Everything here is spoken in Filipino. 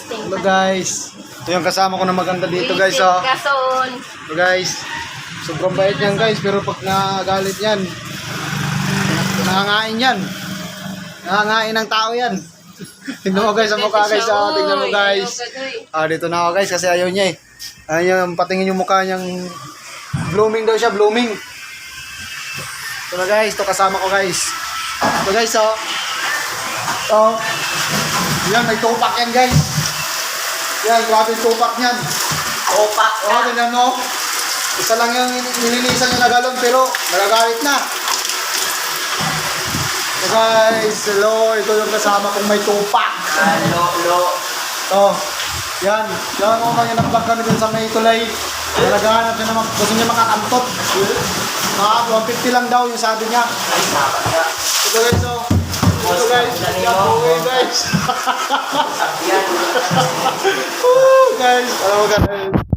Hello guys. Ito yung kasama ko na maganda dito guys. Oh. Ito guys. Sobrang bait yan guys. Pero pag nagalit yan, nangangain yan. Nangangain ng tao yan. Tingnan mo guys sa mukha guys. Oh. Tingnan mo guys. Dito na ako guys kasi ayaw niya eh. Ayaw patingin yung mukha niyang blooming daw siya. Blooming. Ito na guys. Ito kasama ko guys. Ito guys oh. Oh. Yan, may tupak yan guys. Yan, grabe yung tupak niyan. Tupak ka. Oh, tingnan mo. Isa lang yung nilinisan niya na galon pero nagagalit na. So guys, hello. Ito yung kasama kong may tupak. Hello. Oh, yan. Yan mo mga nag-vlog kami dun sa may tulay. Naghahanap siya naman. Gusto niya makakantot. 150 lang daw yung sabi niya. Ay, sapat ka. Ito guys, oh. Ito guys. Yan, okay guys. Yan. Guys, alam mo guys.